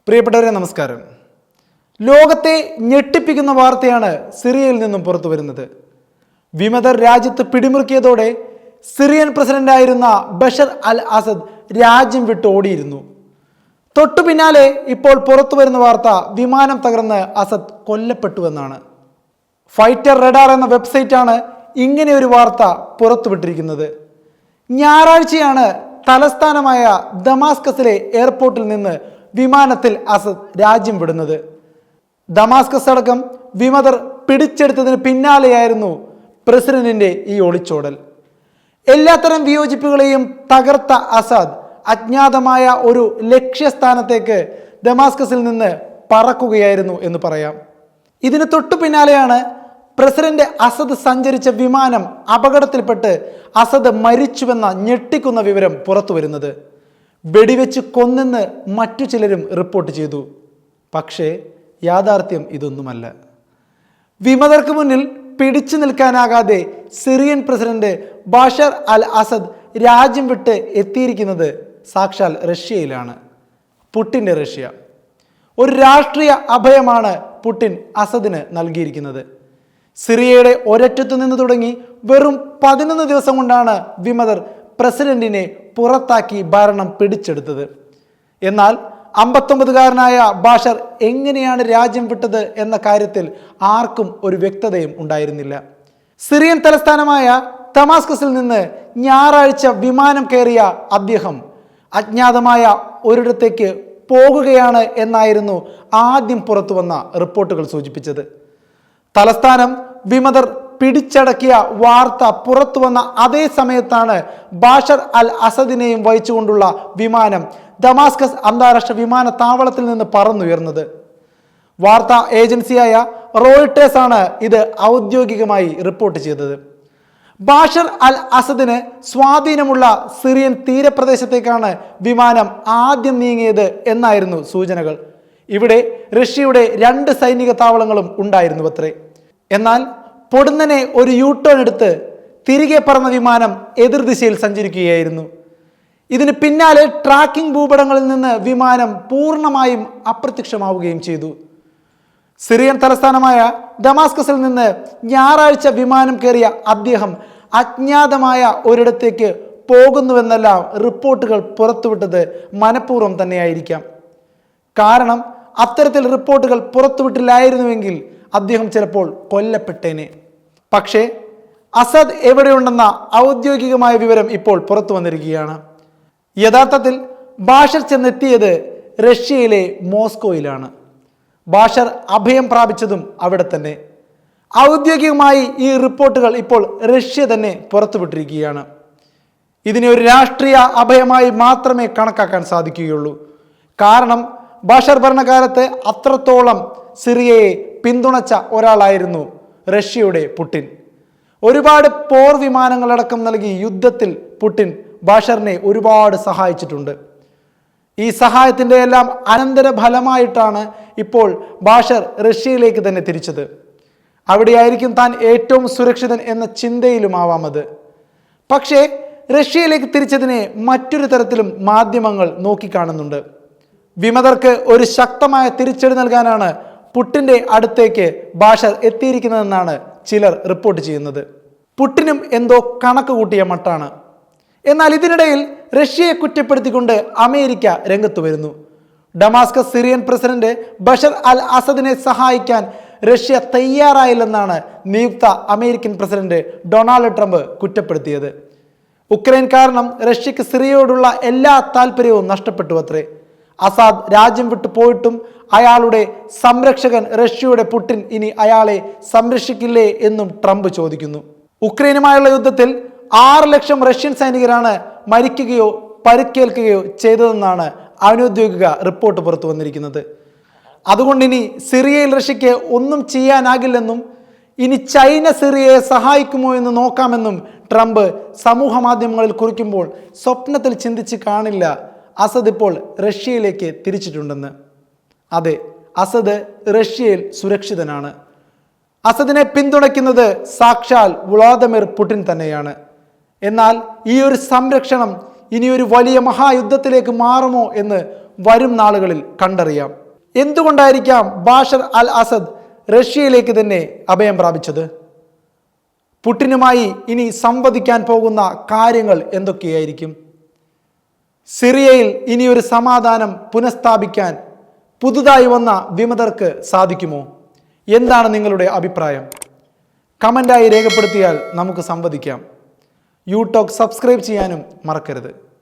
പ്രിയപ്പെട്ടവരെ നമസ്കാരം. ലോകത്തെ ഞെട്ടിപ്പിക്കുന്ന വാർത്തയാണ് സിറിയയിൽ നിന്നും പുറത്തു വരുന്നത്. വിമതർ രാജ്യത്ത് പിടിമുറുക്കിയതോടെ സിറിയൻ പ്രസിഡന്റായിരുന്ന ബഷർ അൽ അസദ് രാജ്യം വിട്ട് ഓടിയിരുന്നു. തൊട്ടു പിന്നാലെ ഇപ്പോൾ പുറത്തു വരുന്ന വാർത്ത വിമാനം തകർന്ന് അസദ് കൊല്ലപ്പെട്ടുവെന്നാണ്. ഫൈറ്റർ റഡാർ എന്ന വെബ്സൈറ്റാണ് ഇങ്ങനെ ഒരു വാർത്ത പുറത്തുവിട്ടിരിക്കുന്നത്. ഞായറാഴ്ചയാണ് തലസ്ഥാനമായ ദമാസ്കസിലെ എയർപോർട്ടിൽ നിന്ന് വിമാനത്തിൽ അസദ് രാജ്യം വിടുന്നത്. ദമാസ്കസ് അടക്കം വിമതർ പിടിച്ചെടുത്തതിന് പിന്നാലെയായിരുന്നു പ്രസിഡന്റിന്റെ ഈ ഒളിച്ചോടൽ. എല്ലാത്തരം വിയോജിപ്പുകളെയും തകർത്ത അസദ് അജ്ഞാതമായ ഒരു ലക്ഷ്യസ്ഥാനത്തേക്ക് ദമാസ്കസിൽ നിന്ന് പറക്കുകയായിരുന്നു എന്ന് പറയാം. ഇതിന് തൊട്ടു പിന്നാലെയാണ് പ്രസിഡന്റ് അസദ് സഞ്ചരിച്ച വിമാനം അപകടത്തിൽപ്പെട്ട് അസദ് മരിച്ചുവെന്ന ഞെട്ടിക്കുന്ന വിവരം പുറത്തു വരുന്നത്. വെടിവെച്ച് കൊന്നെന്ന് മറ്റു ചിലരും റിപ്പോർട്ട് ചെയ്തു. പക്ഷേ യാഥാർത്ഥ്യം ഇതൊന്നുമല്ല. വിമതർക്ക് മുന്നിൽ പിടിച്ചു നിൽക്കാനാകാതെ സിറിയൻ പ്രസിഡന്റ് ബഷർ അൽ അസദ് രാജ്യം വിട്ട് എത്തിയിരിക്കുന്നത് സാക്ഷാൽ റഷ്യയിലാണ്. പുടിൻ്റെ റഷ്യ. ഒരു രാഷ്ട്രീയ അഭയമാണ് പുടിൻ അസദിന് നൽകിയിരിക്കുന്നത്. സിറിയയുടെ ഒരറ്റത്തു നിന്ന് തുടങ്ങി വെറും 11 ദിവസം കൊണ്ടാണ് വിമതർ പ്രസിഡന്റിനെ പുറത്താക്കി ഭരണം പിടിച്ചെടുത്തത്. എന്നാൽ 59-കാരനായ ബഷർ എങ്ങനെയാണ് രാജ്യം വിട്ടത് എന്ന കാര്യത്തിൽ ആർക്കും ഒരു വ്യക്തതയും ഉണ്ടായിരുന്നില്ല. സിറിയൻ തലസ്ഥാനമായ ദമാസ്കസിൽ നിന്ന് ഞായറാഴ്ച വിമാനം കയറിയ അദ്ദേഹം അജ്ഞാതമായ ഒരിടത്തേക്ക് പോകുകയാണ് എന്നായിരുന്നു ആദ്യം പുറത്തു വന്ന റിപ്പോർട്ടുകൾ സൂചിപ്പിച്ചത്. തലസ്ഥാനം വിമതർ പിടിച്ചടക്കിയ വാർത്ത പുറത്തു വന്ന അതേ സമയത്താണ് ബഷർ അൽ അസദിനെയും വഹിച്ചുകൊണ്ടുള്ള വിമാനം ദമാസ്കസ് അന്താരാഷ്ട്ര വിമാനത്താവളത്തിൽ നിന്ന് പറന്നുയർന്നത്. വാർത്താ ഏജൻസിയായ റോയിട്ടേഴ്സ് ആണ് ഇത് ഔദ്യോഗികമായി റിപ്പോർട്ട് ചെയ്തത്. ബഷർ അൽ അസദിന് സ്വാധീനമുള്ള സിറിയൻ തീരപ്രദേശത്തേക്കാണ് വിമാനം ആദ്യം നീങ്ങിയത് എന്നായിരുന്നു സൂചനകൾ. ഇവിടെ റഷ്യയുടെ 2 സൈനിക താവളങ്ങളും ഉണ്ടായിരുന്നുവത്രേ. എന്നാൽ പൊടുന്നനെ ഒരു യൂട്ടേൺ എടുത്ത് തിരികെ പറന്ന വിമാനം എതിർദിശയിൽ സഞ്ചരിക്കുകയായിരുന്നു. ഇതിന് പിന്നാലെ ട്രാക്കിംഗ് ഭൂപടങ്ങളിൽ നിന്ന് വിമാനം പൂർണ്ണമായും അപ്രത്യക്ഷമാവുകയും ചെയ്തു. സിറിയൻ തലസ്ഥാനമായ ദമാസ്കസിൽ നിന്ന് ഞായറാഴ്ച വിമാനം കയറിയ അദ്ദേഹം അജ്ഞാതമായ ഒരിടത്തേക്ക് പോകുന്നുവെന്നെല്ലാം റിപ്പോർട്ടുകൾ പുറത്തുവിട്ടത് മനഃപൂർവ്വം തന്നെയായിരിക്കാം. കാരണം അത്തരത്തിൽ റിപ്പോർട്ടുകൾ പുറത്തുവിട്ടില്ലായിരുന്നുവെങ്കിൽ അദ്ദേഹം ചിലപ്പോൾ കൊല്ലപ്പെട്ടേനെ. പക്ഷേ അസദ് എവിടെയുണ്ടെന്ന ഔദ്യോഗികമായ വിവരം ഇപ്പോൾ പുറത്തു വന്നിരിക്കുകയാണ്. യഥാർത്ഥത്തിൽ ബഷർ ചെന്നെത്തിയത് റഷ്യയിലെ മോസ്കോയിലാണ്. ബഷർ അഭയം പ്രാപിച്ചതും അവിടെ തന്നെ. ഔദ്യോഗികമായി ഈ റിപ്പോർട്ടുകൾ ഇപ്പോൾ റഷ്യ തന്നെ പുറത്തുവിട്ടിരിക്കുകയാണ്. ഇതിനെ ഒരു രാഷ്ട്രീയ അഭയമായി മാത്രമേ കണക്കാക്കാൻ സാധിക്കുകയുള്ളൂ. കാരണം ബഷർ ഭരണകാലത്ത് അത്രത്തോളം സിറിയയെ പിന്തുണച്ച ഒരാളായിരുന്നു റഷ്യയുടെ പുടിൻ. ഒരുപാട് പോർ വിമാനങ്ങളടക്കം നൽകി യുദ്ധത്തിൽ പുടിൻ ബഷറിനെ ഒരുപാട് സഹായിച്ചിട്ടുണ്ട്. ഈ സഹായത്തിൻ്റെ എല്ലാം അനന്തര ഫലമായിട്ടാണ് ഇപ്പോൾ ബഷർ റഷ്യയിലേക്ക് തന്നെ തിരിച്ചത്. അവിടെയായിരിക്കും താൻ ഏറ്റവും സുരക്ഷിതൻ എന്ന ചിന്തയിലുമാവാം അത്. പക്ഷേ റഷ്യയിലേക്ക് തിരിച്ചതിനെ മറ്റൊരു തരത്തിലും മാധ്യമങ്ങൾ നോക്കിക്കാണുന്നുണ്ട്. വിമതർക്ക് ഒരു ശക്തമായ തിരിച്ചടി നൽകാനാണ് പുടിൻ്റെ അടുത്തേക്ക് ബഷർ എത്തിയിരിക്കുന്നതെന്നാണ് ചിലർ റിപ്പോർട്ട് ചെയ്യുന്നത്. പുടിനും എന്തോ കണക്ക് കൂട്ടിയ മട്ടാണ്. എന്നാൽ ഇതിനിടയിൽ റഷ്യയെ കുറ്റപ്പെടുത്തിക്കൊണ്ട് അമേരിക്ക രംഗത്തു വരുന്നു. Damascus Syrian president Bashar al അസദിനെ സഹായിക്കാൻ റഷ്യ തയ്യാറായില്ലെന്നാണ് നിയുക്ത അമേരിക്കൻ പ്രസിഡന്റ് ഡൊണാൾഡ് ട്രംപ് കുറ്റപ്പെടുത്തിയത്. ഉക്രൈൻ കാരണം റഷ്യക്ക് സിറിയയോടുള്ള എല്ലാ താല്പര്യവും നഷ്ടപ്പെട്ടു അത്രേ. അസാദ് രാജ്യം വിട്ടു പോയിട്ടും അയാളുടെ സംരക്ഷകൻ റഷ്യയുടെ പുടിൻ ഇനി അയാളെ സംരക്ഷിക്കില്ലേ എന്നും ട്രംപ് ചോദിക്കുന്നു. ഉക്രൈനുമായുള്ള യുദ്ധത്തിൽ 6 ലക്ഷം റഷ്യൻ സൈനികരാണ് മരിക്കുകയോ പരിക്കേൽക്കുകയോ ചെയ്തതെന്നാണ് അനൗദ്യോഗിക റിപ്പോർട്ട് പുറത്തു വന്നിരിക്കുന്നത്. അതുകൊണ്ട് ഇനി സിറിയയിൽ റഷ്യക്ക് ഒന്നും ചെയ്യാനാകില്ലെന്നും ഇനി ചൈന സിറിയയെ സഹായിക്കുമോ എന്ന് നോക്കാമെന്നും ട്രംപ് സമൂഹ മാധ്യമങ്ങളിൽ കുറിക്കുമ്പോൾ സ്വപ്നത്തിൽ ചിന്തിച്ച് കാണില്ല അസദ് ഇപ്പോൾ റഷ്യയിലേക്ക് തിരിച്ചിട്ടുണ്ടെന്ന്. അതെ, അസദ് റഷ്യയിൽ സുരക്ഷിതനാണ്. അസദിനെ പിന്തുണയ്ക്കുന്നത് സാക്ഷാൽ വ്ളാദിമിർ പുടിൻ തന്നെയാണ്. എന്നാൽ ഈ ഒരു സംരക്ഷണം ഇനിയൊരു വലിയ മഹായുദ്ധത്തിലേക്ക് മാറുമോ എന്ന് വരും നാളുകളിൽ കണ്ടറിയാം. എന്തുകൊണ്ടായിരിക്കാം ബാഷർ അൽ അസദ് റഷ്യയിലേക്ക് തന്നെ അഭയം പ്രാപിച്ചത്? പുടിനുമായി ഇനി സംവദിക്കാൻ പോകുന്ന കാര്യങ്ങൾ എന്തൊക്കെയായിരിക്കും? സിറിയയിൽ ഇനിയൊരു സമാധാനം പുനഃസ്ഥാപിക്കാൻ പുതുതായി വന്ന വിമതർക്ക് സാധിക്കുമോ? എന്താണ് നിങ്ങളുടെ അഭിപ്രായം? കമൻ്റായി രേഖപ്പെടുത്തിയാൽ നമുക്ക് സംവദിക്കാം. യൂടോക്ക് സബ്സ്ക്രൈബ് ചെയ്യാനും മറക്കരുത്.